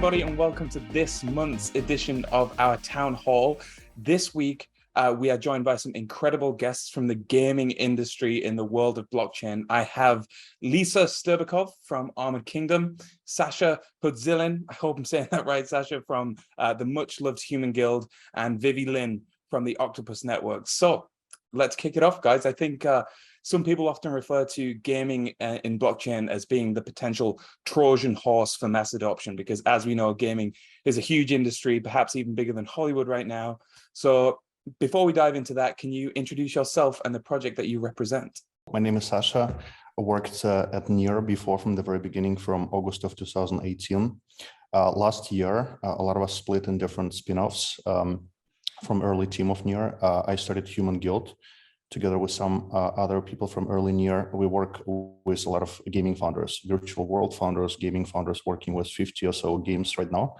everybody, and welcome to this month's edition of our Town Hall. This week, we are joined by some incredible guests from the gaming industry in the world of blockchain. I have Lisa Sterbakov from Armored Kingdom, Sasha Hudzilin, I hope I'm saying that right, Sasha, from the much-loved Human Guild, and Vivi Lin from the Octopus Network. So let's kick it off, guys. I think some people often refer to gaming in blockchain as being the potential Trojan horse for mass adoption, because as we know, gaming is a huge industry, perhaps even bigger than Hollywood right now. So before we dive into that, can you introduce yourself and the project that you represent? My name is Sasha. I worked at Nia before from the very beginning, from August of 2018. Last year, a lot of us split in different spin-offs from early team of Nia. I started Human Guild together with some other people from early Nia. We work with a lot of gaming founders, virtual world founders, gaming founders, working with 50 or so games right now.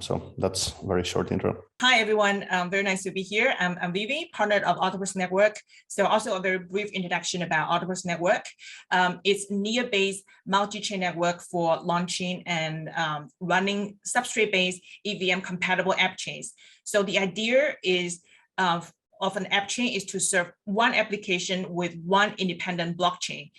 So that's a very short intro. Hi, everyone. Very nice to be here. I'm Vivi, partner of Octopus Network. So also a very brief introduction about Octopus Network. It's Nia-based multi-chain network for launching and running substrate-based EVM-compatible app chains. So the idea is of an app chain is to serve one application with one independent blockchain.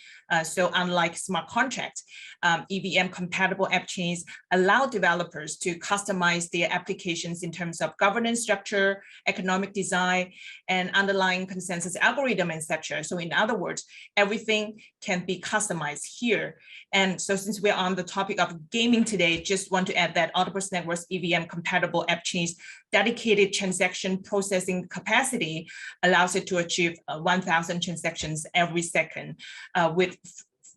So unlike smart contracts, EVM-compatible app chains allow developers to customize their applications in terms of governance structure, economic design, and underlying consensus algorithm, etc. So in other words, everything can be customized here. And so since we're on the topic of gaming today, just want to add that Octopus Network's EVM-compatible app chains dedicated transaction processing capacity allows it to achieve 1,000 transactions every second with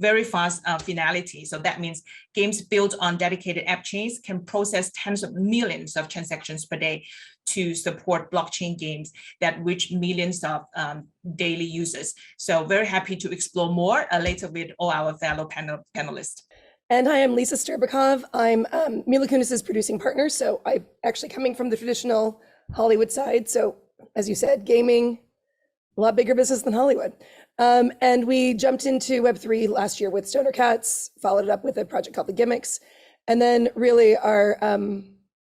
very fast finality. So that means games built on dedicated app chains can process tens of millions of transactions per day to support blockchain games that reach millions of daily users. So very happy to explore more later with all our fellow panelists. And hi, I'm Lisa Sterbakov. I'm Mila Kunis's producing partner. So I'm actually coming from the traditional Hollywood side. So as you said, gaming, a lot bigger business than Hollywood. And we jumped into Web3 last year with Stoner Cats, followed it up with a project called The Gimmicks. And then really our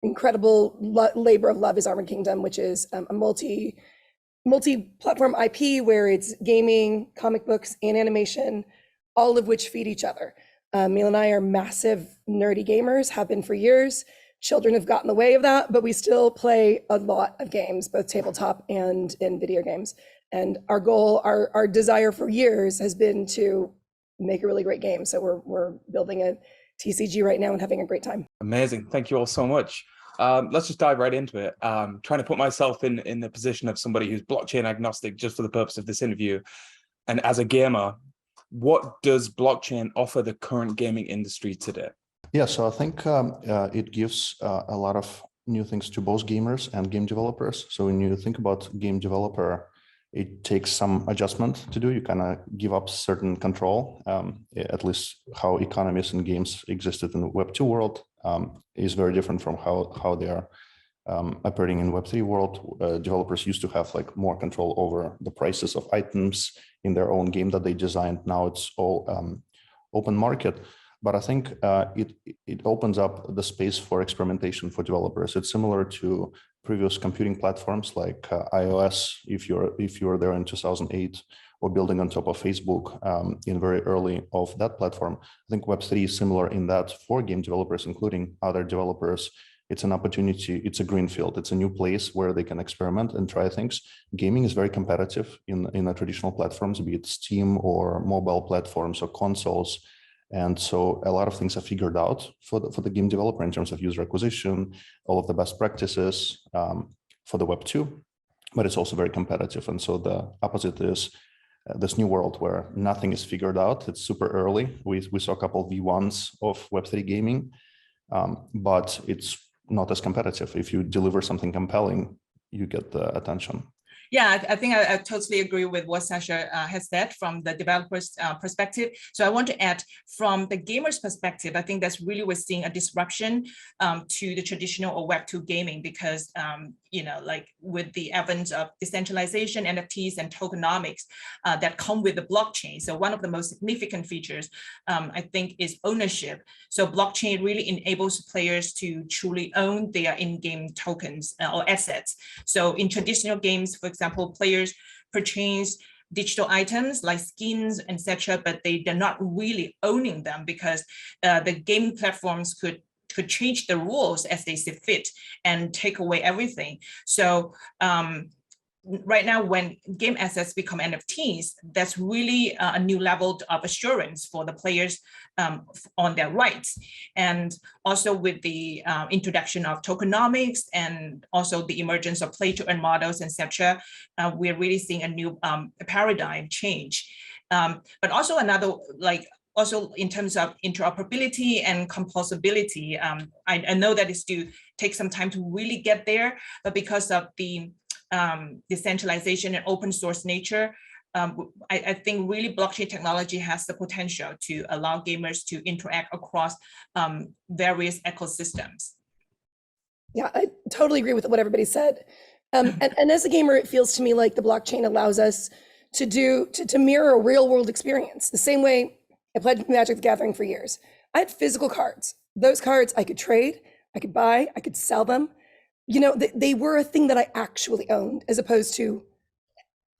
incredible labor of love is Armored Kingdom, which is a multi-platform IP where it's gaming, comic books, and animation, all of which feed each other. Mila and I are massive nerdy gamers, have been for years. Children have gotten in the way of that, but we still play a lot of games, both tabletop and in video games. And our goal, our desire for years has been to make a really great game. So we're building a TCG right now and having a great time. Amazing. Thank you all so much. Let's just dive right into it. Trying to put myself in the position of somebody who's blockchain agnostic just for the purpose of this interview. And as a gamer, what does blockchain offer the current gaming industry today? Yeah, so I think it gives a lot of new things to both gamers and game developers. So when you think about game developer, it takes some adjustment to do. You kind of give up certain control, at least how economies and games existed in the Web2 world is very different from how they are operating in Web3 world. Developers used to have like more control over the prices of items in their own game that they designed. Now it's all open market. But I think it opens up the space for experimentation for developers. It's similar to previous computing platforms like iOS, if you're there in 2008, or building on top of Facebook in very early of that platform. I think Web3 is similar in that for game developers, including other developers, it's an opportunity, it's a green field, it's a new place where they can experiment and try things. Gaming is very competitive in the traditional platforms, be it Steam or mobile platforms or consoles. And so a lot of things are figured out for the game developer in terms of user acquisition, all of the best practices for the Web2, but it's also very competitive. And so the opposite is this new world where nothing is figured out. It's super early. We saw a couple of V1s of Web3 gaming, but it's not as competitive. If you deliver something compelling, you get the attention. Yeah, I think I totally agree with what Sasha has said from the developer's perspective. So I want to add from the gamer's perspective, I think that's really we're seeing a disruption to the traditional or Web2 gaming because, like with the advent of decentralization, NFTs, and tokenomics that come with the blockchain. So one of the most significant features, I think, is ownership. So blockchain really enables players to truly own their in-game tokens or assets. So in traditional games, for example, players purchase digital items like skins, etc., but they're not really owning them because the gaming platforms could change the rules as they see fit and take away everything. So right now, when game assets become NFTs, that's really a new level of assurance for the players on their rights. And also with the introduction of tokenomics and also the emergence of play-to-earn models, etc., we're really seeing a new paradigm change. But also another, also in terms of interoperability and composability, I know that it still takes some time to really get there, but because of the decentralization and open source nature, I think really blockchain technology has the potential to allow gamers to interact across various ecosystems. Yeah, I totally agree with what everybody said. And as a gamer, it feels to me like the blockchain allows us to mirror a real world experience. The same way I played Magic the Gathering for years. I had physical cards. Those cards I could trade, I could buy, I could sell them. They were a thing that I actually owned as opposed to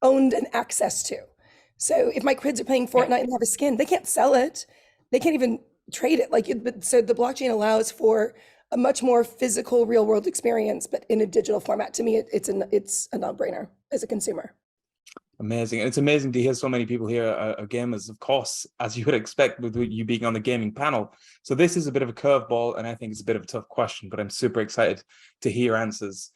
owned and access to. So if my kids are playing Fortnite and have a skin, they can't sell it. They can't even trade it. So the blockchain allows for a much more physical real world experience, but in a digital format. To me, it's a no-brainer as a consumer. Amazing. And it's amazing to hear so many people here are gamers, of course, as you would expect with you being on the gaming panel. So this is a bit of a curveball, and I think it's a bit of a tough question, but I'm super excited to hear answers.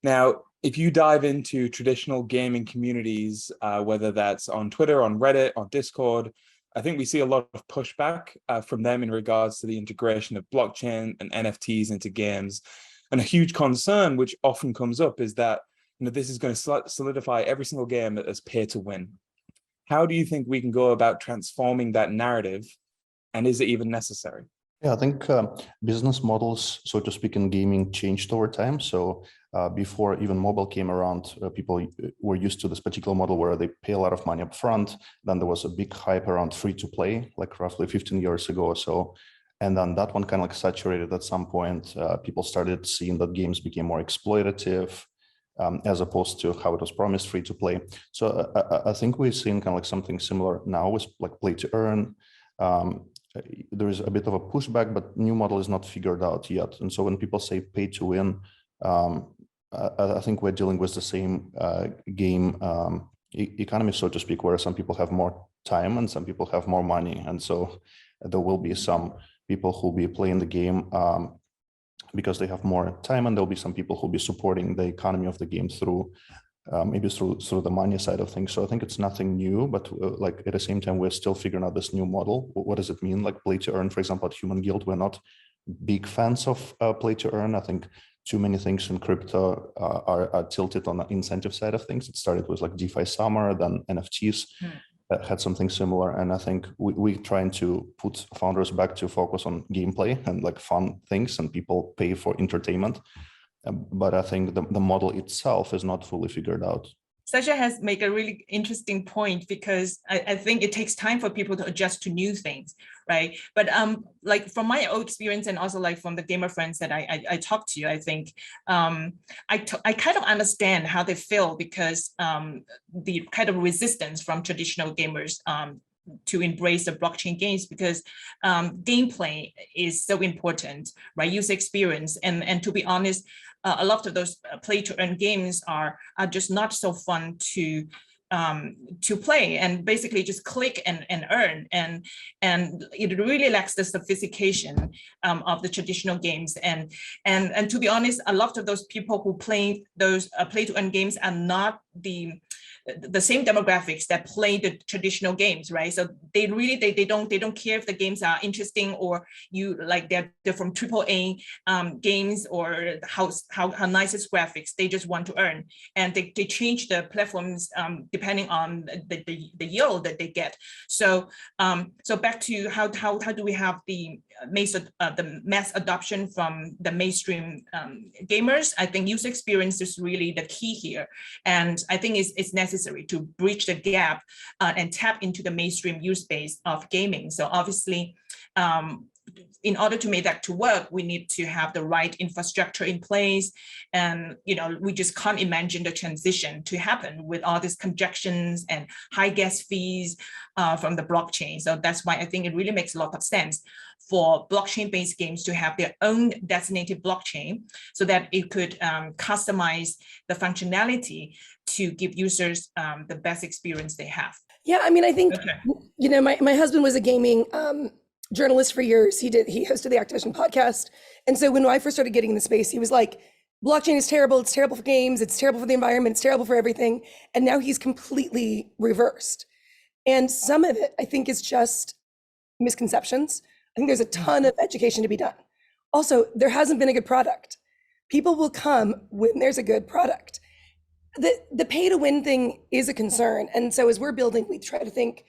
Now, if you dive into traditional gaming communities, whether that's on Twitter, on Reddit, on Discord, I think we see a lot of pushback from them in regards to the integration of blockchain and NFTs into games. And a huge concern, which often comes up, is that this is going to solidify every single game as pay to win. How do you think we can go about transforming that narrative, and is it even necessary? Yeah, I think business models, so to speak, in gaming changed over time. So before even mobile came around, people were used to this particular model where they pay a lot of money up front. Then there was a big hype around free to play, like roughly 15 years ago or so. And then that one kind of like saturated at some point. People started seeing that games became more exploitative, as opposed to how it was promised free to play. So I think we've seen kind of like something similar now with like play to earn. There is a bit of a pushback, but new model is not figured out yet. And so when people say pay to win, I think we're dealing with the same game economy, so to speak, where some people have more time and some people have more money. And so there will be some people who will be playing the game because they have more time, and there'll be some people who'll be supporting the economy of the game through maybe through the money side of things. So I think it's nothing new, but like at the same time, we're still figuring out this new model. What does it mean? Like play to earn, for example, at Human Guild, we're not big fans of play to earn. I think too many things in crypto are tilted on the incentive side of things. It started with like DeFi Summer, then NFTs. Had something similar, and I think we're trying to put founders back to focus on gameplay and like fun things, and people pay for entertainment. But I think the model itself is not fully figured out. Sasha has made a really interesting point, because I think it takes time for people to adjust to new things, right? But like from my own experience, and also like from the gamer friends that I talk to, I think I kind of understand how they feel, because the kind of resistance from traditional gamers to embrace the blockchain games, because gameplay is so important, right? User experience, and to be honest, a lot of those play to earn games are just not so fun to play, and basically just click and earn, and it really lacks the sophistication of the traditional games, and to be honest, a lot of those people who play those play to earn games are not the same demographics that play the traditional games, right? So they really they don't care if the games are interesting or you like they're from AAA games or how nice is graphics. They just want to earn, and they change the platforms depending on the yield that they get. So so back to how do we have the mass adoption from the mainstream gamers? I think user experience is really the key here, and I think it's necessary to bridge the gap and tap into the mainstream use base of gaming. So obviously, in order to make that to work, we need to have the right infrastructure in place. And, we just can't imagine the transition to happen with all these congestions and high gas fees from the blockchain. So that's why I think it really makes a lot of sense for blockchain-based games to have their own designated blockchain so that it could customize the functionality to give users the best experience they have. Yeah, I mean, I think, my husband was a gaming journalist for years. He hosted the Activision podcast. And so when I first started getting in the space, he was like, blockchain is terrible. It's terrible for games. It's terrible for the environment. It's terrible for everything. And now he's completely reversed. And some of it, I think, is just misconceptions. I think there's a ton of education to be done. Also, there hasn't been a good product. People will come when there's a good product. The pay to win thing is a concern. And so as we're building, we try to think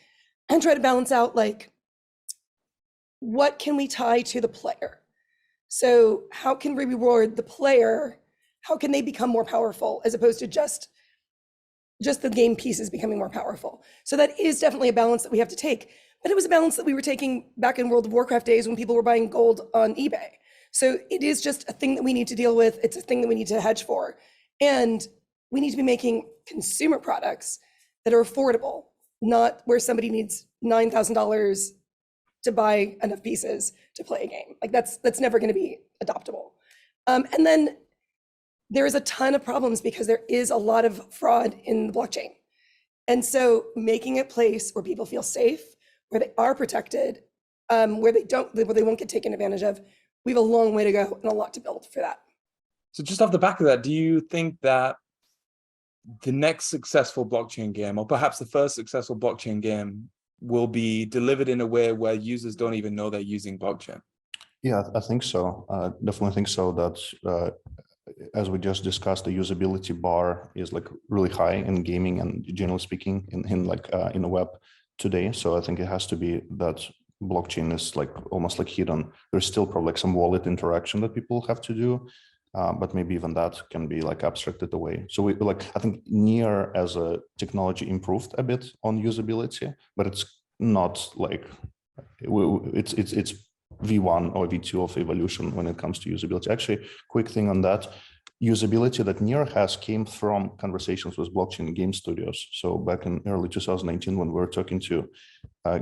and try to balance out, like, what can we tie to the player? So how can we reward the player? How can they become more powerful as opposed to just the game pieces becoming more powerful? So that is definitely a balance that we have to take. But it was a balance that we were taking back in World of Warcraft days when people were buying gold on eBay. So it is just a thing that we need to deal with. It's a thing that we need to hedge for. And we need to be making consumer products that are affordable, not where somebody needs $9,000 to buy enough pieces to play a game. Like that's never going to be adoptable. And then there is a ton of problems because there is a lot of fraud in the blockchain. And so making a place where people feel safe, where they are protected, where they won't get taken advantage of, we have a long way to go and a lot to build for that. So just off the back of that, do you think that the next successful blockchain game, or perhaps the first successful blockchain game, will be delivered in a way where users don't even know they're using blockchain? Yeah, I think so. Definitely think so. That as we just discussed, the usability bar is like really high in gaming and generally speaking in the web today. So I think it has to be that blockchain is like almost like hidden. There's still probably like some wallet interaction that people have to do, but maybe even that can be like abstracted away. So I think Nia as a technology improved a bit on usability, but it's not like it's V1 or V2 of evolution when it comes to usability. Actually, quick thing on that, usability that Nia has came from conversations with blockchain game studios. So back in early 2019, when we were talking to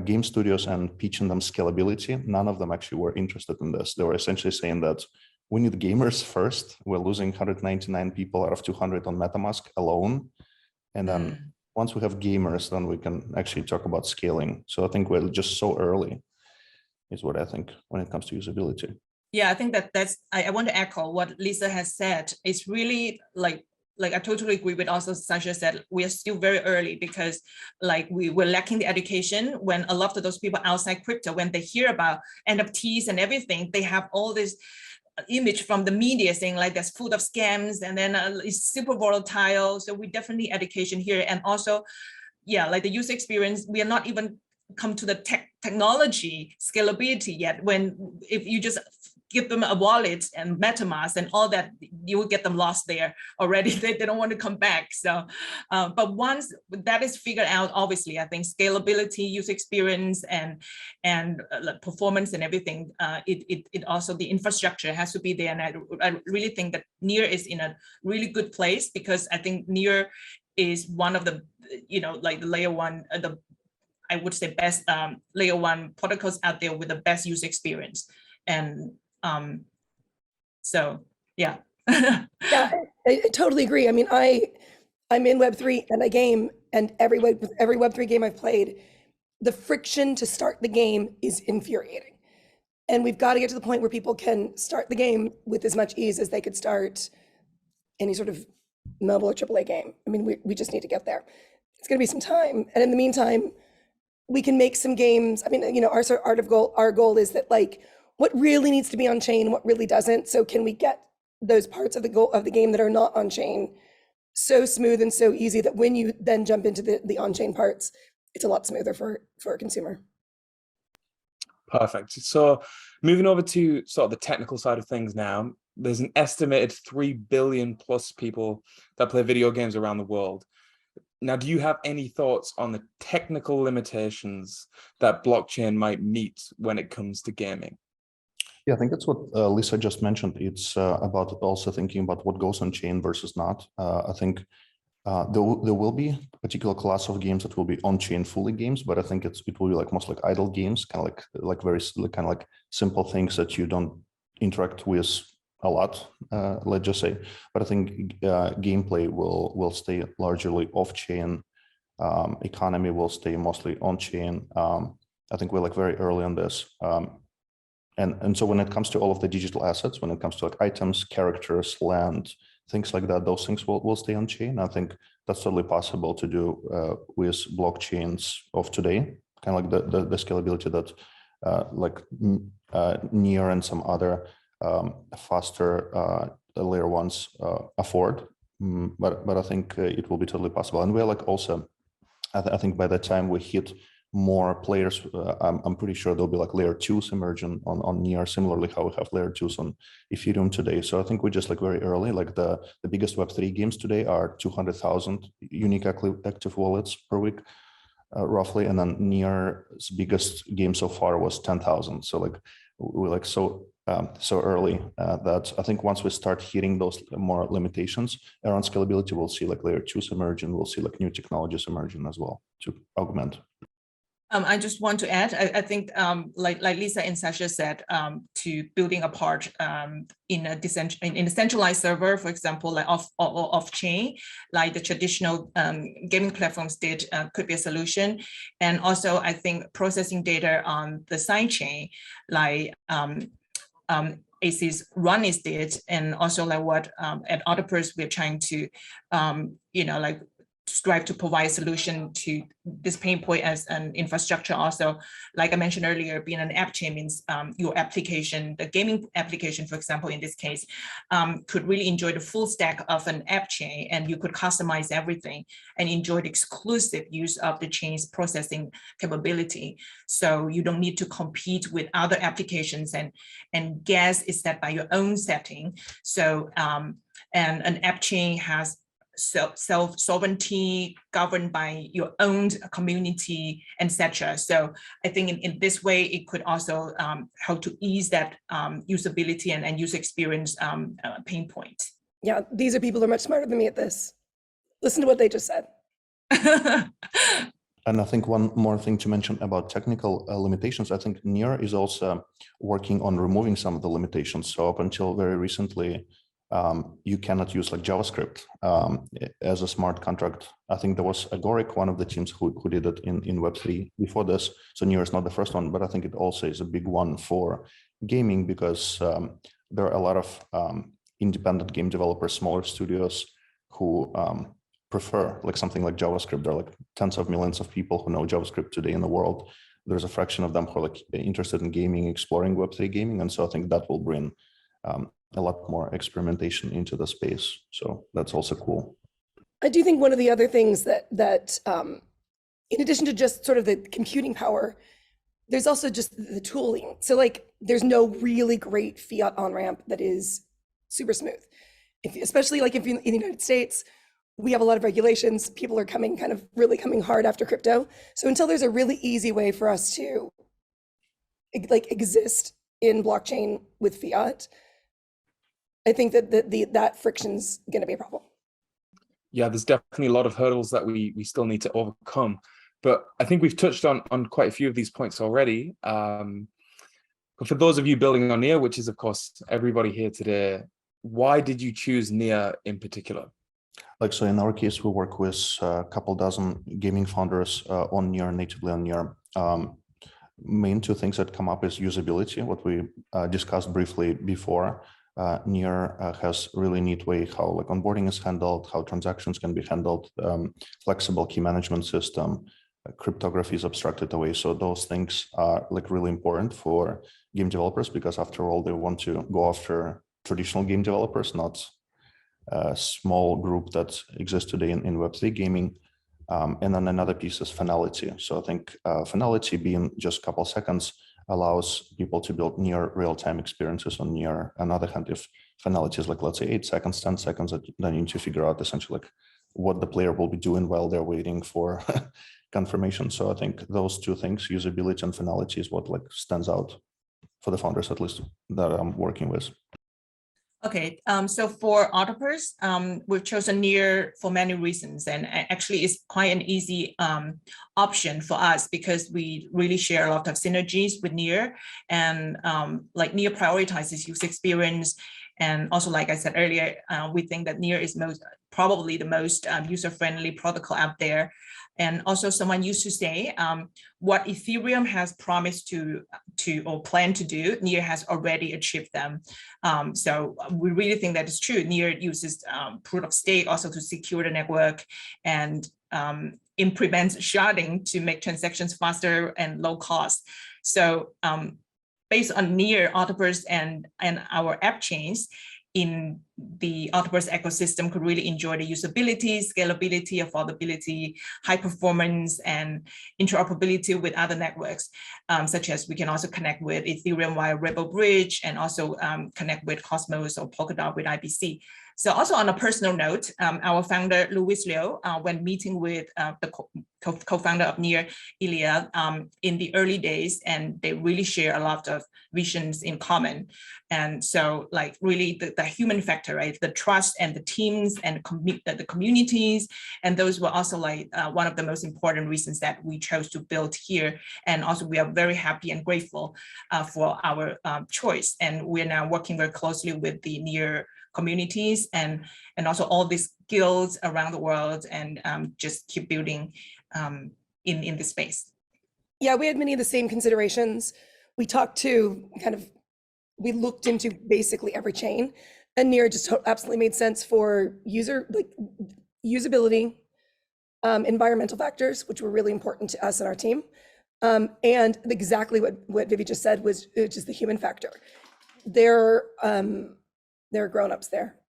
game studios and pitching them scalability, none of them actually were interested in this. They were essentially saying that we need gamers first. We're losing 199 people out of 200 on MetaMask alone. And then once we have gamers, then we can actually talk about scaling. So I think we're just so early is what I think when it comes to usability. Yeah, I think I want to echo what Lisa has said. It's really like I totally agree with also Sasha said, we are still very early because like we were lacking the education when a lot of those people outside crypto, when they hear about NFTs and everything, they have all this image from the media saying like that's full of scams and then it's super volatile. So we definitely need education here. And also, yeah, like the user experience, we are not even come to the technology scalability yet. If you just give them a wallet and MetaMask and all that, you will get them lost there already. They don't want to come back. So, but once that is figured out, obviously, I think scalability, user experience, and performance and everything, it also the infrastructure has to be there. And I really think that Nia is in a really good place because I think Nia is one of the, like the layer one, I would say best layer one protocols out there with the best user experience. And so, yeah. Yeah, I totally agree. I mean, I'm in Web3 and I game, and every Web3 game I've played, the friction to start the game is infuriating. And we've got to get to the point where people can start the game with as much ease as they could start any sort of mobile or AAA game. I mean, we just need to get there. It's going to be some time. And in the meantime, we can make some games. I mean, you know, our goal is that like what really needs to be on chain, what really doesn't. So can we get those parts of the game that are not on chain so smooth and so easy that when you then jump into the on-chain parts, it's a lot smoother for a consumer. Perfect. So moving over to sort of the technical side of things now, there's an estimated 3 billion plus people that play video games around the world. Now, do you have any thoughts on the technical limitations that blockchain might meet when it comes to gaming? Yeah, I think that's what Lisa just mentioned. It's about also thinking about what goes on chain versus not. I think there will be a particular class of games that will be on chain fully games, but I think it will be like most like idle games, kind of like very kind of like simple things that you don't interact with a lot, let's just say. But I think gameplay will stay largely off chain. Economy will stay mostly on chain. I think we're like very early on this. And so when it comes to all of the digital assets, when it comes to like items, characters, land, things like that, those things will stay on chain. I think that's totally possible to do with blockchains of today, kind of like the scalability that like Nia and some other faster layer ones afford. But I think it will be totally possible. And we're like also, I think by the time we hit more players, I'm pretty sure there'll be like layer 2s emerging on Nia, similarly how we have layer 2s on Ethereum today. So I think we're just like very early. Like the biggest Web3 games today are 200,000 unique active wallets per week, roughly. And then Nia's biggest game so far was 10,000. So like we're like so early that I think once we start hitting those more limitations around scalability, we'll see like layer 2s emerge, and we'll see like new technologies emerging as well to augment. I just want to add, I think like Lisa and Sasha said, to building apart in a centralized server, for example, like off chain, like the traditional gaming platforms did, could be a solution. And also, I think processing data on the side chain, like AC's Run is did, and also like what at Octopus we're trying to, you know, like strive to provide a solution to this pain point as an infrastructure. Also, like I mentioned earlier, being an app chain means your application, the gaming application, for example, in this case, could really enjoy the full stack of an app chain, and you could customize everything and enjoy the exclusive use of the chain's processing capability. So you don't need to compete with other applications, and gas is set by your own setting. So and an app chain has self-sovereignty governed by your own community, etc. So I think in this way, it could also help to ease that usability and user experience pain point. Yeah, these are people who are much smarter than me at this. Listen to what they just said. And I think one more thing to mention about technical limitations, I think Nia is also working on removing some of the limitations. So up until very recently, you cannot use like JavaScript as a smart contract. I think there was Agoric, one of the teams who did it in Web3 before this. So Nia is not the first one, but I think it also is a big one for gaming, because there are a lot of independent game developers, smaller studios who prefer like something like JavaScript. There are like tens of millions of people who know JavaScript today in the world. There's a fraction of them who are like interested in gaming, exploring Web3 gaming. And so I think that will bring a lot more experimentation into the space. So that's also cool. I do think one of the other things that in addition to just sort of the computing power, there's also just the tooling. So like there's no really great fiat on-ramp that is super smooth. Especially like if you're in the United States, we have a lot of regulations. People are really coming hard after crypto. So until there's a really easy way for us to like exist in blockchain with fiat, I think that that friction's going to be a problem. Yeah, there's definitely a lot of hurdles that we still need to overcome. But I think we've touched on quite a few of these points already. But for those of you building on Nia, which is, of course, everybody here today, why did you choose Nia in particular? Like, so in our case, we work with a couple dozen gaming founders on Nia, natively on Nia. Main two things that come up is usability, what we discussed briefly before. Nia has really neat way how like onboarding is handled, how transactions can be handled, flexible key management system, cryptography is abstracted away. So those things are like really important for game developers, because after all, they want to go after traditional game developers, not a small group that exists today in Web3 gaming. And then another piece is finality. So I think finality being just a couple seconds allows people to build near real-time experiences on Nia. On the other hand, if finality is like, let's say 8 seconds, 10 seconds, then you need to figure out essentially like what the player will be doing while they're waiting for confirmation. So I think those two things, usability and finality, is what like stands out for the founders, at least that I'm working with. Okay, so for Octopus, we've chosen Nia for many reasons, and actually it's quite an easy option for us because we really share a lot of synergies with Nia, and like Nia prioritizes user experience, and also like I said earlier, we think that Nia is probably the most user-friendly protocol out there. And also someone used to say, what Ethereum has promised to or plan to do, Nia has already achieved them. So we really think that is true. Nia uses proof of stake also to secure the network, and implements sharding to make transactions faster and low cost. So based on Nia, Octopus, and our app chains in the Octopus ecosystem could really enjoy the usability, scalability, affordability, high performance, and interoperability with other networks, such as we can also connect with Ethereum via Rebel Bridge, and also connect with Cosmos or Polkadot with IBC. So also on a personal note, our founder, Luis Liu, when meeting with the co-founder of Nia, Ilya, in the early days, and they really share a lot of visions in common. And so like really the human factor, right? The trust and the teams and the communities. And those were also like one of the most important reasons that we chose to build here. And also we are very happy and grateful for our choice. And we're now working very closely with the Nia communities and also all these guilds around the world, and just keep building in this space. Yeah, we had many of the same considerations. We talked to we looked into basically every chain, and Nia just absolutely made sense for usability, environmental factors, which were really important to us and our team. And exactly what Vivi just said was just the human factor. There are grown-ups there.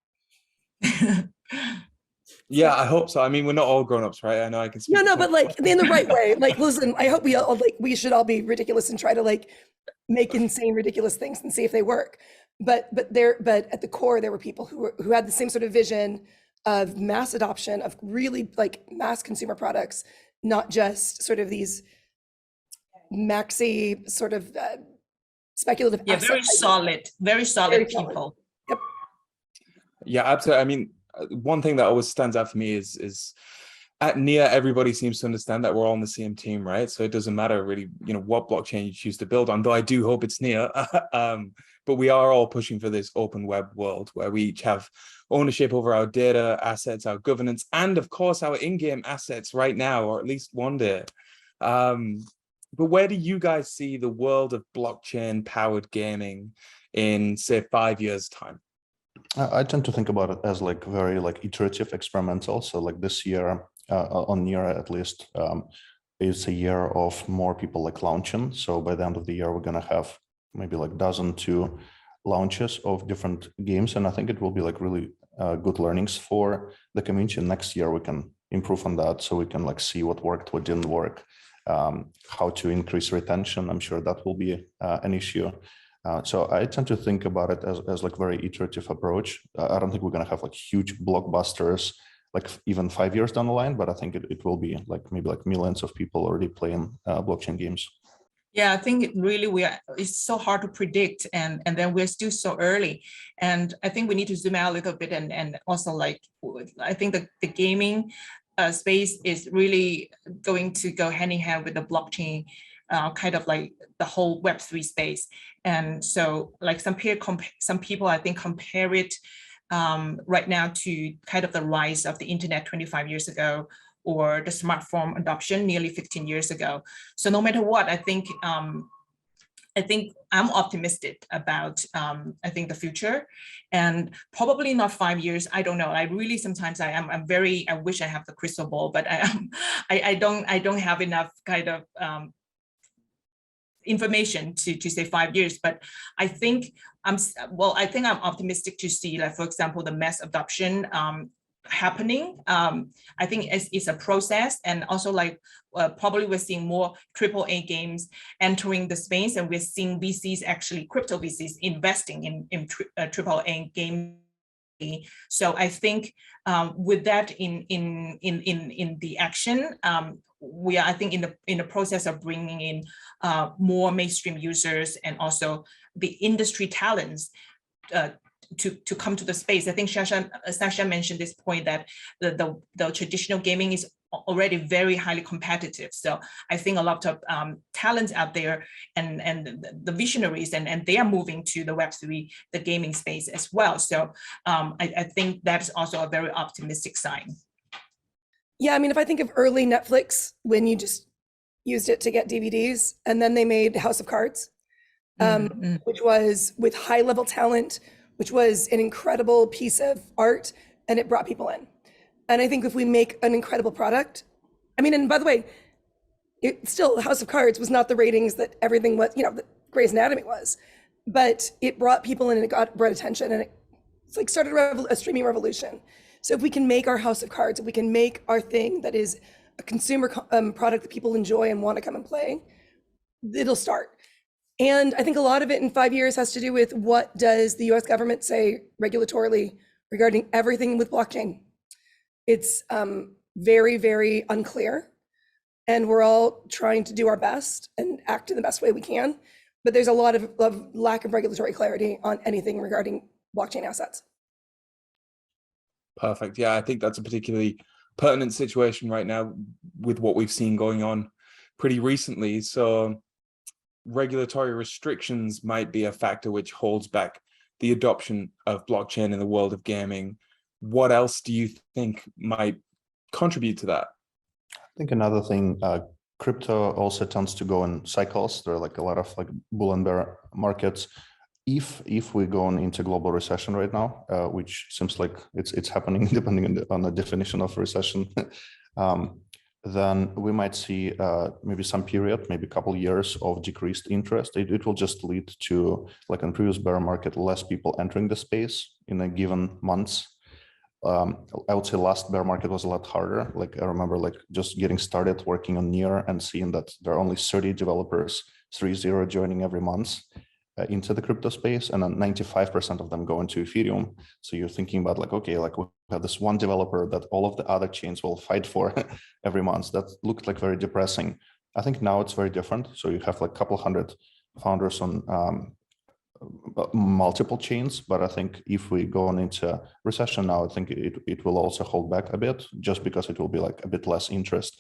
Yeah, I hope so. I mean, we're not all grown-ups, right? I know I can speak. No, but like in the right way. Like, listen, I hope we should all be ridiculous and try to like make insane, ridiculous things and see if they work. But at the core, there were people who had the same sort of vision of mass adoption of really like mass consumer products, not just sort of these maxi sort of speculative. Yeah, very solid people. Yep. Yeah, absolutely. I mean, one thing that always stands out for me is at Nia, everybody seems to understand that we're all on the same team, right? So it doesn't matter really, what blockchain you choose to build on, though I do hope it's Nia. But we are all pushing for this open web world where we each have ownership over our data, assets, our governance, and of course our in-game assets right now, or at least one day. But where do you guys see the world of blockchain-powered gaming in, say, 5 years' time? I tend to think about it as like very like iterative, experimental. So like this year on Nia at least, it's a year of more people like launching. So by the end of the year, we're gonna have maybe like 12 launches of different games, and I think it will be like really good learnings for the community. Next year we can improve on that, so we can like see what worked, what didn't work, how to increase retention. I'm sure that will be an issue. So I tend to think about it as like very iterative approach. I don't think we're going to have like huge blockbusters, like even 5 years down the line, but I think it will be like maybe like millions of people already playing blockchain games. Yeah, I think it's so hard to predict, and then we're still so early. And I think we need to zoom out a little bit, and also like, I think the gaming space is really going to go hand in hand with the blockchain, kind of like the whole Web3 space. And so like some people I think compare it right now to kind of the rise of the internet 25 years ago, or the smartphone adoption nearly 15 years ago. So no matter what, I think I think I'm optimistic about, I think the future, and probably not 5 years. I don't know. I really, sometimes I'm very, I wish I have the crystal ball, but I don't have enough kind of information to say 5 years. But I think I'm optimistic to see, like, for example, the mass adoption happening. I think it's a process, and also like probably we're seeing more AAA games entering the space, and we're seeing VCs, actually crypto VCs, investing in AAA game. So I think with that in the action, we are, I think, in the process of bringing in more mainstream users, and also the industry talents to come to the space. I think Sasha mentioned this point that the traditional gaming is already very highly competitive. So I think a lot of talents out there, and the visionaries, and they are moving to the Web3, the gaming space as well. So I think that's also a very optimistic sign. Yeah, I mean, if I think of early Netflix, when you just used it to get DVDs, and then they made House of Cards, which was with high level talent, which was an incredible piece of art, and it brought people in. And I think if we make an incredible product, I mean, and by the way, it still, House of Cards was not the ratings that everything was, that Grey's Anatomy was, but it brought people in, and it brought attention, and it's like started a streaming revolution. So if we can make our House of Cards, if we can make our thing that is a consumer product that people enjoy and want to come and play, it'll start. And I think a lot of it in 5 years has to do with what does the US government say regulatorily regarding everything with blockchain. It's very, very unclear, and we're all trying to do our best and act in the best way we can. But there's a lot of lack of regulatory clarity on anything regarding blockchain assets. Perfect. Yeah, I think that's a particularly pertinent situation right now with what we've seen going on pretty recently. So regulatory restrictions might be a factor which holds back the adoption of blockchain in the world of gaming. What else do you think might contribute to that? I think another thing, crypto also tends to go in cycles. There are like a lot of like bull and bear markets. If we go into global recession right now, which seems like it's happening depending on the definition of recession, then we might see maybe some period, maybe a couple years of decreased interest. It will just lead to, like in previous bear market, less people entering the space in a given months. I would say last bear market was a lot harder. Like I remember like just getting started working on Nia and seeing that there are only 30 developers, 30 joining every month into the crypto space, and then 95% of them go into Ethereum. So you're thinking about like, okay, like we have this one developer that all of the other chains will fight for every month. That looked like very depressing. I think now it's very different. So you have like a couple hundred founders on multiple chains, but I think if we go on into recession now, I think it will also hold back a bit, just because it will be like a bit less interest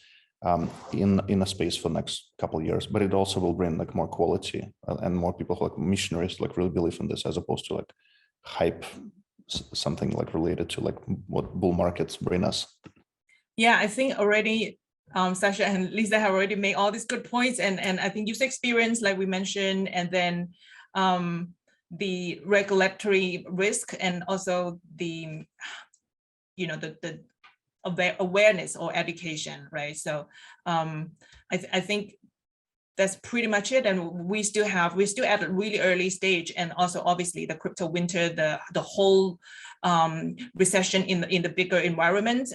in a space for the next couple of years. But it also will bring like more quality and more people who like missionaries like really believe in this, as opposed to like hype something like related to like what bull markets bring us. Yeah, I think already Sasha and Lisa have already made all these good points, and I think user experience, like we mentioned, and then the regulatory risk, and also the the awareness or education, right? So I think that's pretty much it. And we're still at a really early stage, and also obviously the crypto winter, the whole recession in the bigger environment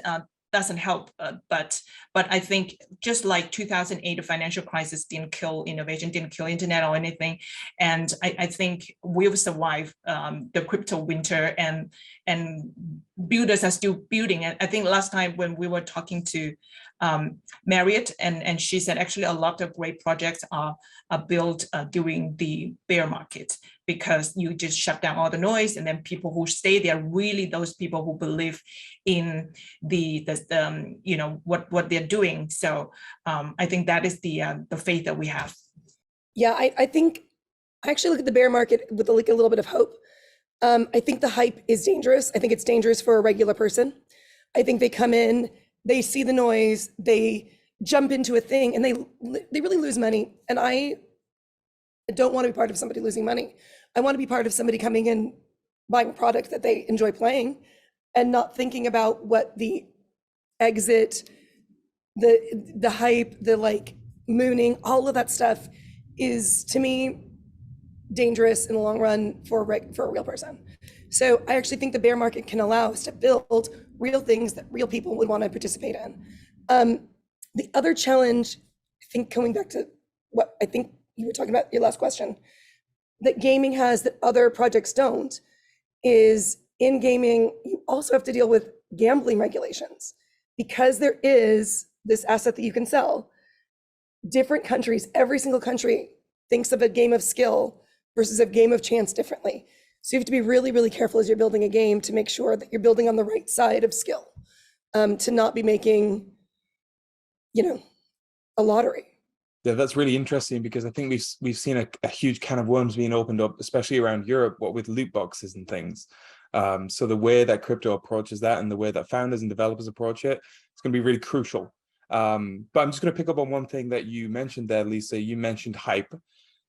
doesn't help. But I think just like 2008, the financial crisis didn't kill innovation, didn't kill internet or anything. And I think we'll survive the crypto winter, and builders are still building. And I think last time when we were talking to Marriott, and she said actually a lot of great projects are built during the bear market, because you just shut down all the noise, and then people who stay there really those people who believe in the what they're doing. So I think that is the faith that we have. Yeah, I think I actually look at the bear market with like a little bit of hope. I think the hype is dangerous. I think it's dangerous for a regular person. I think they come in, they see the noise, they jump into a thing, and they really lose money. And I I don't want to be part of somebody losing money. I want to be part of somebody coming in, buying a product that they enjoy playing, and not thinking about what the exit, the hype, the like mooning, all of that stuff is, to me, dangerous in the long run for a real person. So I actually think the bear market can allow us to build real things that real people would want to participate in. The other challenge, I think, coming back to what I think you were talking about, your last question, that gaming has that other projects don't, is in gaming, you also have to deal with gambling regulations. Because there is this asset that you can sell, different countries, every single country thinks of a game of skill versus a game of chance differently. So you have to be really, really careful as you're building a game to make sure that you're building on the right side of skill, to not be making, a lottery. Yeah, that's really interesting, because I think we've seen a huge can of worms being opened up, especially around Europe, what with loot boxes and things. So the way that crypto approaches that and the way that founders and developers approach it, it's going to be really crucial. But I'm just going to pick up on one thing that you mentioned there, Lisa. You mentioned hype.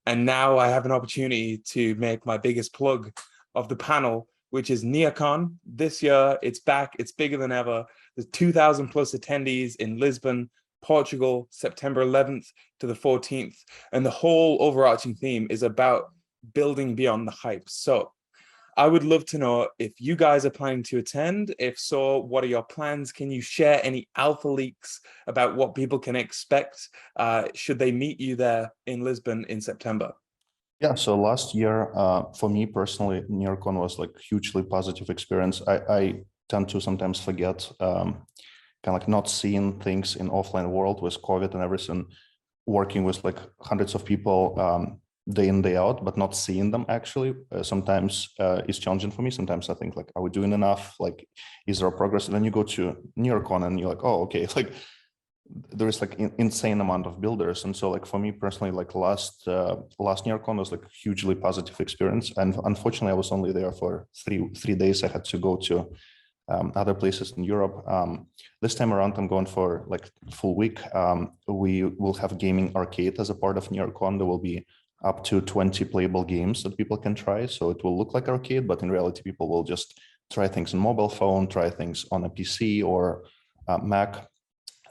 And now I have an opportunity to make my biggest plug of the panel, which is Neocon. This year, it's back. It's bigger than ever. There's 2,000 plus attendees in Lisbon, Portugal, September 11th to the 14th. And the whole overarching theme is about building beyond the hype. So I would love to know if you guys are planning to attend. If so, what are your plans? Can you share any alpha leaks about what people can expect should they meet you there in Lisbon in September? Yeah, so last year, for me personally, Neocon was like hugely positive experience. I tend to sometimes forget, kind of like not seeing things in offline world with COVID and everything, working with like hundreds of people day in, day out, but not seeing them actually sometimes is challenging for me. Sometimes I think like, are we doing enough? Like, is there a progress? And then you go to Neocon and you're like, oh, okay, like there is like insane amount of builders. And so like for me personally, like last Neocon was like hugely positive experience. And unfortunately I was only there for three days. I had to go to other places in Europe. This time around, I'm going for like full week. We will have gaming arcade as a part of Neocon. There will be up to 20 playable games that people can try. So it will look like arcade, but in reality, people will just try things on mobile phone, try things on a PC or Mac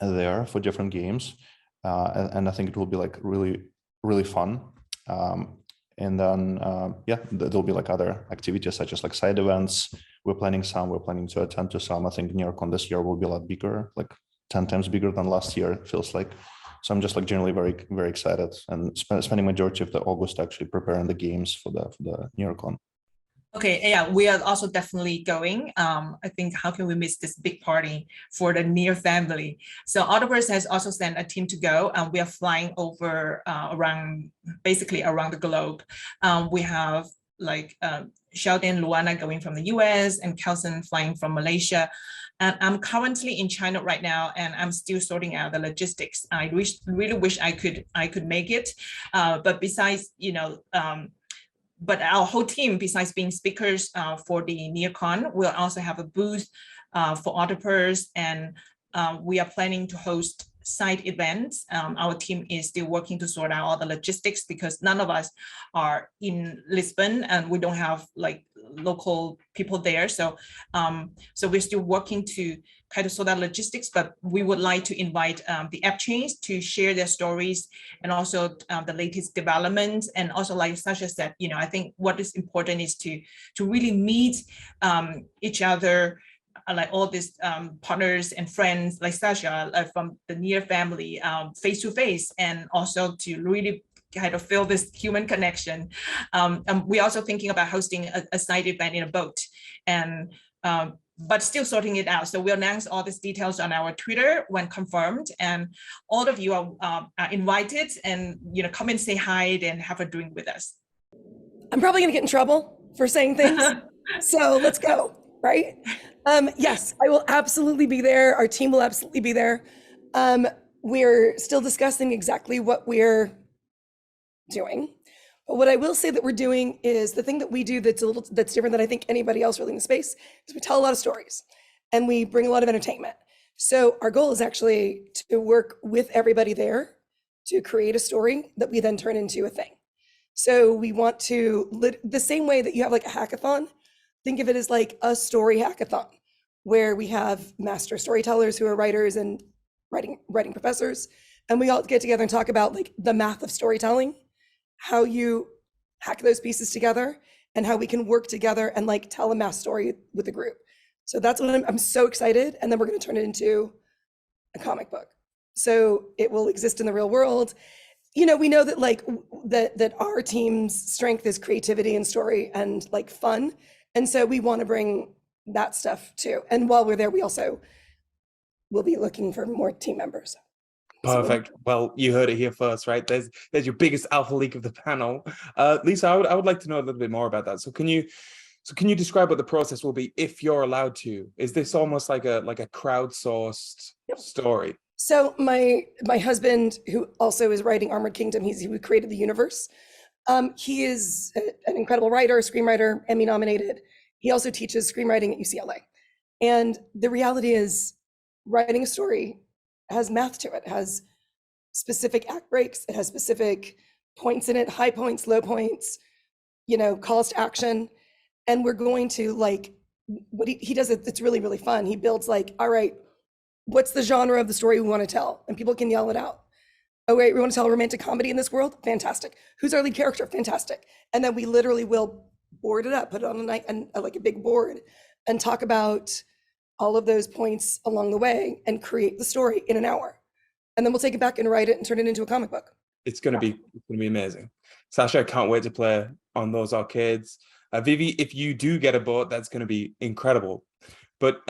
there for different games. And I think it will be like really, really fun. And then, yeah, there'll be like other activities such as like side events. We're planning to attend to some. I think Neocon this year will be a lot bigger, like 10 times bigger than last year, it feels like. So I'm just like generally very, very excited and spending majority of the August actually preparing the games for the Neocon. Okay, yeah, we are also definitely going. I think how can we miss this big party for the Nia family? So Octopus has also sent a team to go, and we are flying over basically around the globe. We have like Sheldon and Luana going from the US and Kelson flying from Malaysia. And I'm currently in China right now, and I'm still sorting out the logistics. I really wish I could make it, but besides, but our whole team, besides being speakers for the Neocon, we'll also have a booth for Octopus, and we are planning to host side events. Our team is still working to sort out all the logistics because none of us are in Lisbon and we don't have like local people there. So we're still working to kind of sort out logistics, but we would like to invite the app chains to share their stories and also the latest developments. And also, like Sasha said, I think what is important is to really meet each other, like all these partners and friends like Sasha from the Nia family, face to face, and also to really kind of feel this human connection. We're also thinking about hosting a side event in a boat, and but still sorting it out. So we'll announce all these details on our Twitter when confirmed, and all of you are invited, and come and say hi and have a drink with us. I'm probably gonna get in trouble for saying things, so let's go, right? Yes, I will absolutely be there. Our team will absolutely be there. We're still discussing exactly what we're doing. But what I will say that we're doing is the thing that we do that's different than I think anybody else really in the space is we tell a lot of stories and we bring a lot of entertainment. So our goal is actually to work with everybody there to create a story that we then turn into a thing. So we want to, the same way that you have like a hackathon, think of it as like a story hackathon, where we have master storytellers who are writers and writing professors, and we all get together and talk about like the math of storytelling, how you hack those pieces together, and how we can work together and like tell a math story with the group. So that's what I'm so excited. And then we're going to turn it into a comic book. So it will exist in the real world. You know, we know that like that our team's strength is creativity and story and like fun. And so we want to bring that stuff too. And while we're there, we also will be looking for more team members. Perfect. Well, you heard it here first, right? There's your biggest alpha leak of the panel. Lisa, I would like to know a little bit more about that. So can you describe what the process will be if you're allowed to? Is this almost like a crowdsourced story? So my husband, who also is writing Armored Kingdom, who created the universe. He is an incredible writer, screenwriter, Emmy nominated. He also teaches screenwriting at UCLA. And the reality is, writing a story has math to it, has specific act breaks, it has specific points in it, high points, low points, you know, calls to action. And we're going to like, what he does, it's really, really fun. He builds like, all right, what's the genre of the story we want to tell? And people can yell it out. Oh, wait, we want to tell a romantic comedy in this world? Fantastic. Who's our lead character? Fantastic. And then we literally will board it up, put it on a night and like a big board, and talk about all of those points along the way and create the story in an hour. And then we'll take it back and write it and turn it into a comic book. It's going to be amazing. Sasha, I can't wait to play on those arcades. Vivi, if you do get a boat, that's going to be incredible. But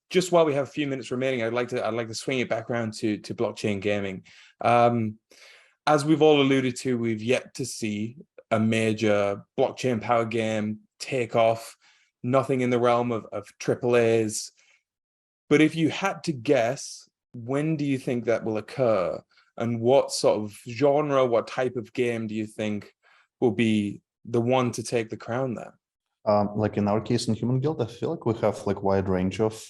just while we have a few minutes remaining, I'd like to swing it back around to blockchain gaming. As we've all alluded to, we've yet to see a major blockchain power game take off. Nothing in the realm of AAAs. But if you had to guess, when do you think that will occur? And what sort of genre, what type of game do you think will be the one to take the crown there? Like in our case in Human Guild, I feel like we have like wide range of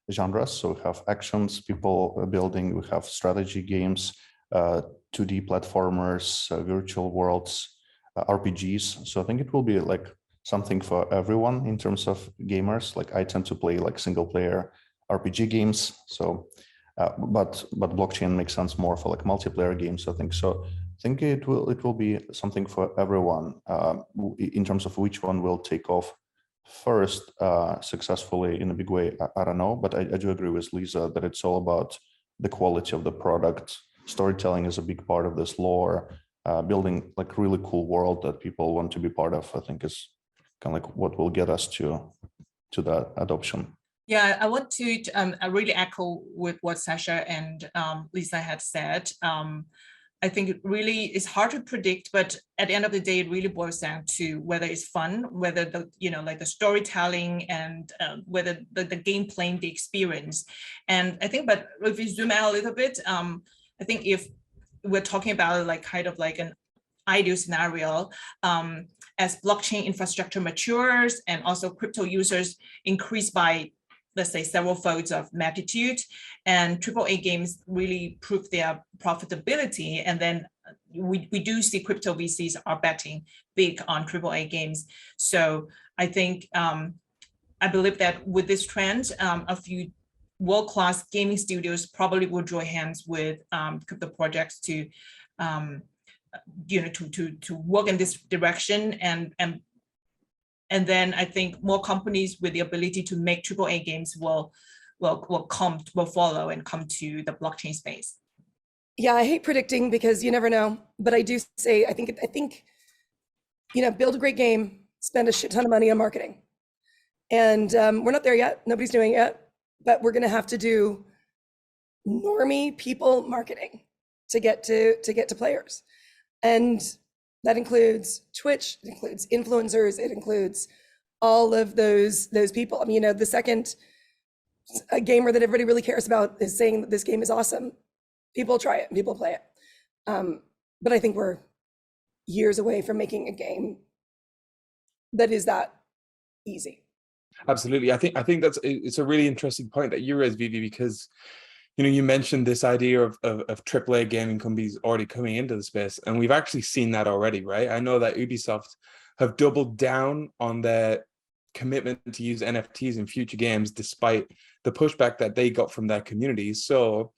genres. So we have actions, people building, we have strategy games, 2D platformers, virtual worlds, RPGs. So I think it will be like something for everyone in terms of gamers. Like I tend to play like single player RPG games. So, but blockchain makes sense more for like multiplayer games, I think. So I think it will be something for everyone. In terms of which one will take off first successfully in a big way, I don't know. But I do agree with Lisa that it's all about the quality of the product. Storytelling is a big part of this lore. Building like really cool world that people want to be part of, I think is kind of like what will get us to that adoption. Yeah, I want to really echo with what Sasha and Lisa had said. I think it really is hard to predict, but at the end of the day, it really boils down to whether it's fun, whether the, you know, like the storytelling and whether the gameplay, the experience. And I think, but if we zoom out a little bit, I think if we're talking about like kind of like an ideal scenario, as blockchain infrastructure matures and also crypto users increase by, let's say, several folds of magnitude, and AAA games really prove their profitability. And then we do see crypto VCs are betting big on AAA games. So I think, I believe that with this trend, a few world-class gaming studios probably will join hands with crypto projects to, you know, to work in this direction. And then I think more companies with the ability to make AAA games will follow and come to the blockchain space. Yeah, I hate predicting because you never know, but I do say I think you know, build a great game, spend a shit ton of money on marketing, and we're not there yet. Nobody's doing it yet, but we're going to have to do normie people marketing to get to players, and that includes Twitch, it includes influencers, it includes all of those people. I mean, you know, the second a gamer that everybody really cares about is saying that this game is awesome, people try it and people play it. But I think we're years away from making a game that is that easy. Absolutely. I think it's a really interesting point that you raised, Vivi, because you mentioned this idea of AAA gaming companies already coming into the space, and we've actually seen that already, right? I know that Ubisoft have doubled down on their commitment to use NFTs in future games, despite the pushback that they got from their communities. So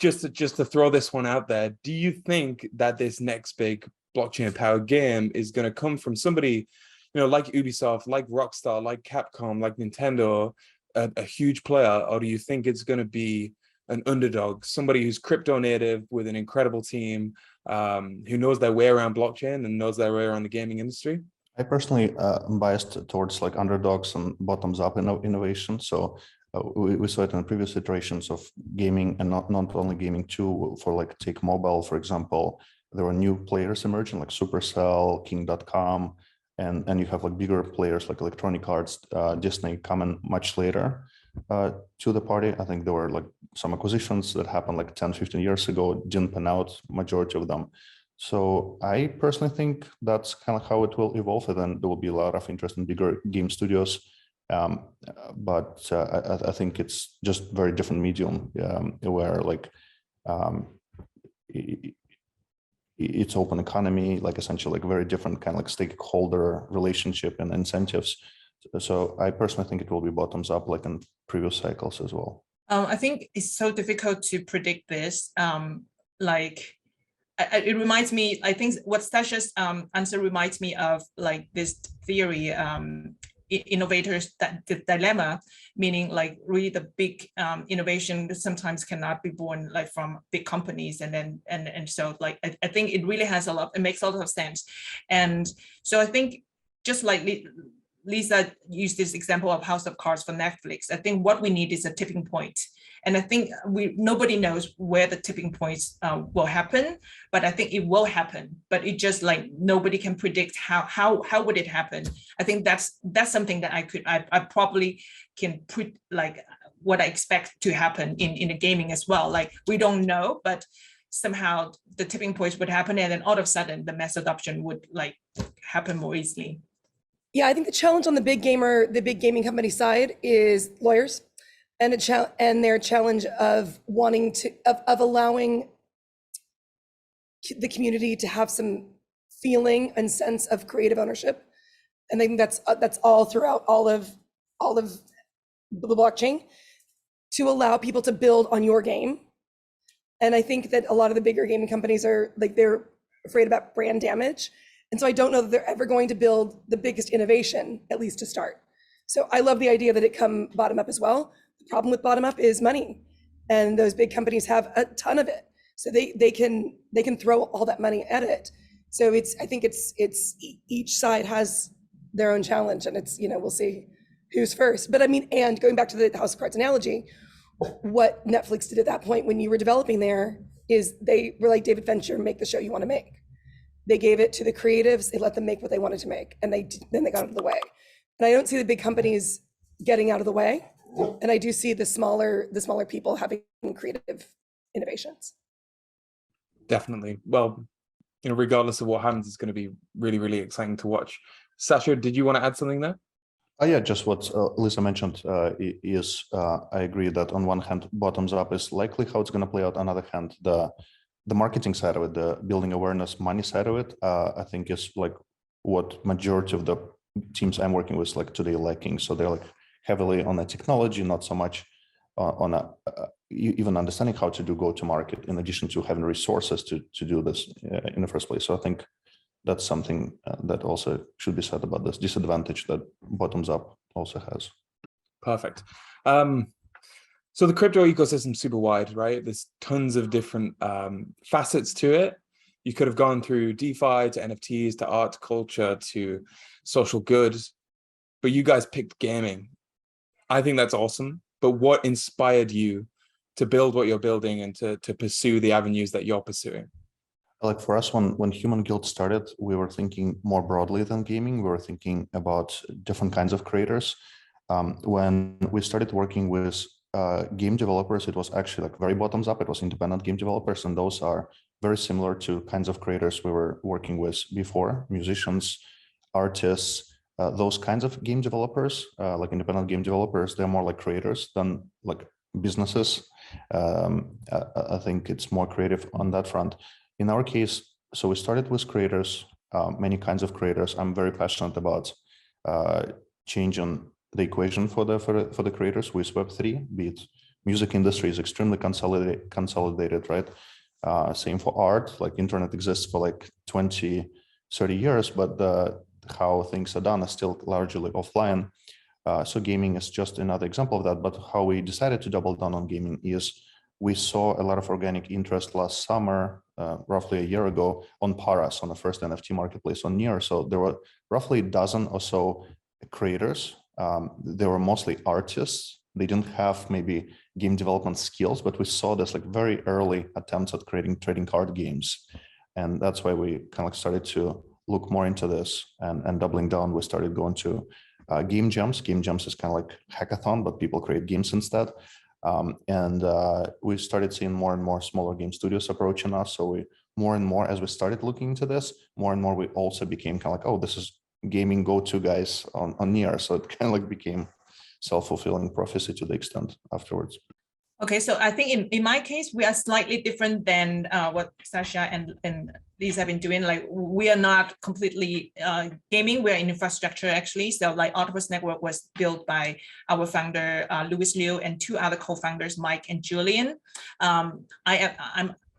just to throw this one out there, do you think that this next big blockchain powered game is going to come from somebody, like Ubisoft, like Rockstar, like Capcom, like Nintendo, a huge player, or do you think it's going to be an underdog, somebody who's crypto native with an incredible team, who knows their way around blockchain and knows their way around the gaming industry? I personally am biased towards like underdogs and bottoms up innovation. So we saw it in previous iterations of gaming, and not only gaming too. For like take mobile, for example, there were new players emerging like Supercell, King.com, and you have like bigger players like Electronic Arts, Disney coming much later to the party. I think there were like some acquisitions that happened like 10, 15 years ago, didn't pan out, majority of them. So I personally think that's kind of how it will evolve, and then there will be a lot of interest in bigger game studios. But I think it's just very different medium where like it's open economy, like essentially like very different kind of like stakeholder relationship and incentives. So I personally think it will be bottoms up like in previous cycles as well. I think it's so difficult to predict this. It reminds me, I think what Sasha's answer reminds me of like this theory, innovators, that the dilemma, meaning like really the big innovation sometimes cannot be born like from big companies, and so like I think it really has it makes a lot of sense. And so I think just like Lisa used this example of House of Cards for Netflix, I think what we need is a tipping point. And I think nobody knows where the tipping points will happen, but I think it will happen. But it just like nobody can predict how would it happen. I think that's something that I probably can put like what I expect to happen in the gaming as well. Like we don't know, but somehow the tipping points would happen, and then all of a sudden the mass adoption would like happen more easily. Yeah, I think the challenge on the big gaming company side is lawyers, and their challenge of wanting to allowing the community to have some feeling and sense of creative ownership. And I think that's all throughout all of the blockchain, to allow people to build on your game. And I think that a lot of the bigger gaming companies are like, they're afraid about brand damage. And so I don't know that they're ever going to build the biggest innovation, at least to start. So I love the idea that it come bottom up as well. The problem with bottom up is money, and those big companies have a ton of it. So they can throw all that money at it. So I think it's each side has their own challenge, and it's, we'll see who's first. But I mean, and going back to the House of Cards analogy, what Netflix did at that point when you were developing there is they were like, David Fincher, make the show you want to make. They gave it to the creatives, they let them make what they wanted to make, and then they got out of the way. And I don't see the big companies getting out of the way, and I do see the smaller people having creative innovations. Definitely. Well, regardless of what happens, it's going to be really, really exciting to watch. Sasha, did you want to add something there? Yeah, just what Lisa mentioned is I agree that on one hand, bottoms up is likely how it's going to play out. On the other hand, the marketing side of it, the building awareness, money side of it, I think is like what majority of the teams I'm working with like today lacking. So they're like heavily on the technology, not so much on even understanding how to do go-to-market, in addition to having resources to do this in the first place. So I think that's something that also should be said about this disadvantage that bottoms up also has. Perfect. So the crypto ecosystem is super wide, right? There's tons of different facets to it. You could have gone through DeFi to NFTs to art, culture, to social goods, but you guys picked gaming. I think that's awesome. But what inspired you to build what you're building and to pursue the avenues that you're pursuing? Like for us, when Human Guild started, we were thinking more broadly than gaming. We were thinking about different kinds of creators. When we started working with game developers, it was actually like very bottoms up. It was independent game developers, and those are very similar to kinds of creators we were working with before: musicians, artists, those kinds of game developers, like independent game developers. They're more like creators than like businesses. I think it's more creative on that front. In our case, so we started with creators, many kinds of creators. I'm very passionate about changing the equation for the creators with Web3, be it music industry is extremely consolidated, right? Same for art, like internet exists for like 20, 30 years, but how things are done is still largely offline. So gaming is just another example of that. But how we decided to double down on gaming is we saw a lot of organic interest last summer, roughly a year ago, on Paras, on the first NFT marketplace on Nia. So there were roughly a dozen or so creators. They were mostly artists. They didn't have maybe game development skills, but we saw this like very early attempts at creating trading card games. And that's why we kind of like started to look more into this and doubling down. We started going to game jams. Game jams is kind of like hackathon, but people create games instead. We started seeing more and more smaller game studios approaching us. So we more and more, as we started looking into this, more and more we also became kind of like, oh, this is gaming go-to guys on Nia. So it kind of like became self-fulfilling prophecy to the extent afterwards. Okay, so I think in my case, we are slightly different than what Sasha and Lisa have been doing. Like we are not completely gaming, we're in infrastructure actually. So like Octopus Network was built by our founder, Louis Liu, and two other co-founders, Mike and Julian. I'm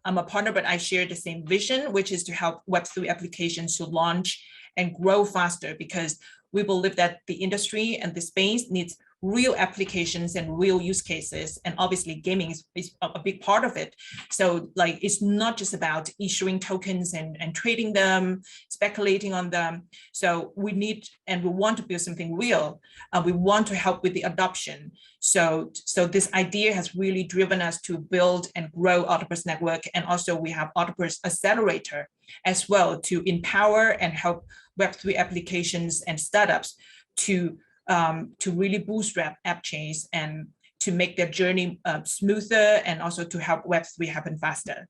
a partner, but I share the same vision, which is to help Web3 applications to launch and grow faster, because we believe that the industry and the space needs real applications and real use cases. And obviously gaming is a big part of it. So like, it's not just about issuing tokens and trading them, speculating on them. So we need, and we want to build something real. We want to help with the adoption. So this idea has really driven us to build and grow Octopus Network. And also we have Octopus Accelerator as well to empower and help Web3 applications and startups to really bootstrap app chains and to make their journey smoother, and also to help Web3 happen faster.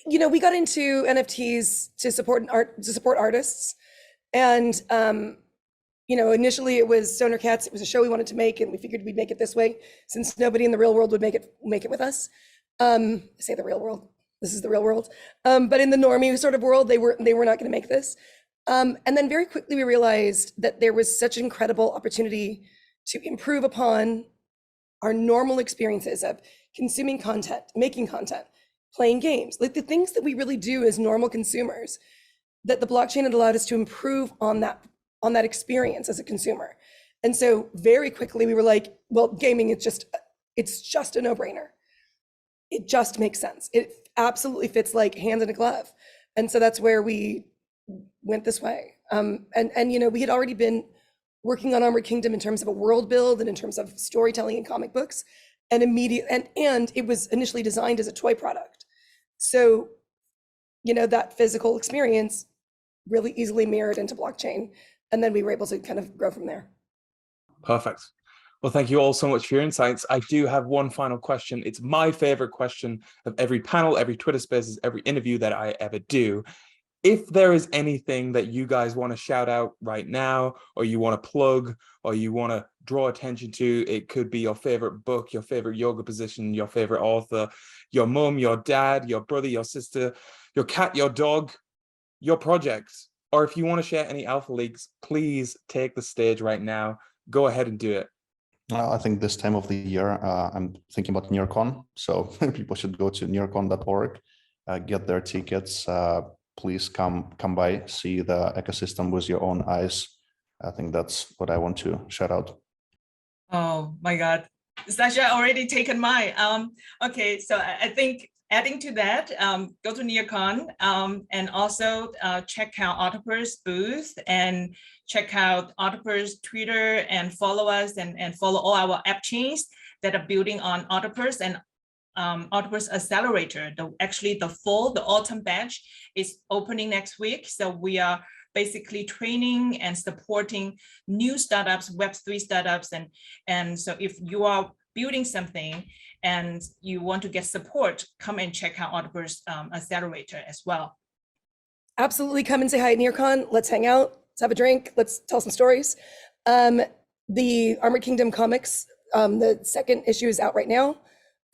You know, we got into NFTs to support artists, and you know, initially it was Stoner Cats. It was a show we wanted to make, and we figured we'd make it this way, since nobody in the real world would make it with us. I say the real world. This is the real world. But in the normie sort of world, they were not going to make this. And then very quickly we realized that there was such incredible opportunity to improve upon our normal experiences of consuming content, making content, playing games, like the things that we really do as normal consumers, that the blockchain had allowed us to improve on that experience as a consumer. And so very quickly we were like, well, gaming, it's just a no-brainer. It just makes sense. It absolutely fits like hand in a glove. And so that's where we went this way. And you know, we had already been working on Armored Kingdom in terms of a world build and in terms of storytelling and comic books, and it was initially designed as a toy product. So, you know, that physical experience really easily mirrored into blockchain. And then we were able to kind of grow from there. Perfect. Well, thank you all so much for your insights. I do have one final question. It's my favorite question of every panel, every Twitter Spaces, every interview that I ever do. If there is anything that you guys want to shout out right now, or you want to plug, or you want to draw attention to, it could be your favorite book, your favorite yoga position, your favorite author, your mom, your dad, your brother, your sister, your cat, your dog, your project. Or if you want to share any alpha leaks, please take the stage right now. Go ahead and do it. I think this time of the year, I'm thinking about Neocon. So people should go to neocon.org, get their tickets. Please come by, see the ecosystem with your own eyes. I think that's what I want to shout out. Oh my God, Sasha already taken mine. Okay, so I think adding to that, go to Neocon and also check out Octopus booth and check out Octopus Twitter and follow us and follow all our app chains that are building on Octopus and Octopus Accelerator. The autumn batch is opening next week. So we are basically training and supporting new startups, Web3 startups. And so if you are building something and you want to get support, come and check out Octopus Accelerator as well. Absolutely, come and say hi at Neocon. Let's hang out, let's have a drink, let's tell some stories. The Armored Kingdom comics, the second issue is out right now.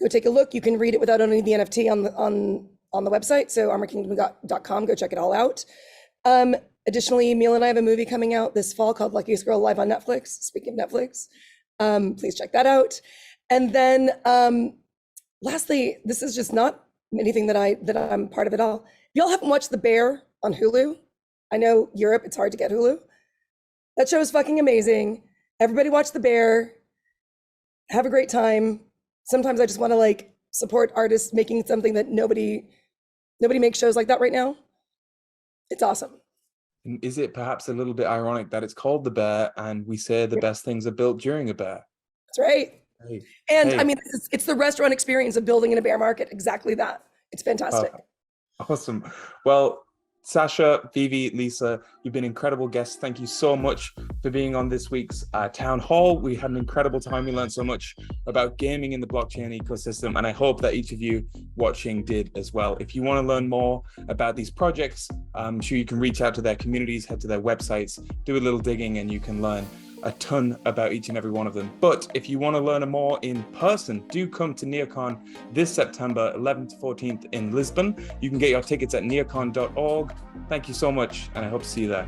Go take a look. You can read it without owning the NFT on the website. So armorkingdom.com, go check it all out. Additionally, Emil and I have a movie coming out this fall called Luckiest Girl live on Netflix. Speaking of Netflix, please check that out. And then lastly, this is just not anything that I'm part of at all. Y'all haven't watched The Bear on Hulu? I know Europe, it's hard to get Hulu. That show is fucking amazing. Everybody watch The Bear. Have a great time. Sometimes I just want to like support artists making something that nobody makes shows like that right now. It's awesome. Is it perhaps a little bit ironic that it's called The Bear and we say the best things are built during a bear? That's right. Hey. And I mean, it's the restaurant experience of building in a bear market. Exactly that. It's fantastic. Awesome. Well, Sasha, Vivi, Lisa, you've been incredible guests. Thank you so much for being on this week's town hall. We had an incredible time. We learned so much about gaming in the blockchain ecosystem, and I hope that each of you watching did as well. If you want to learn more about these projects, I'm sure you can reach out to their communities, head to their websites, do a little digging, and you can learn a ton about each and every one of them. But if you want to learn more in person, do come to Neocon this September 11th to 14th in Lisbon. You can get your tickets at neocon.org. Thank you so much, and I hope to see you there.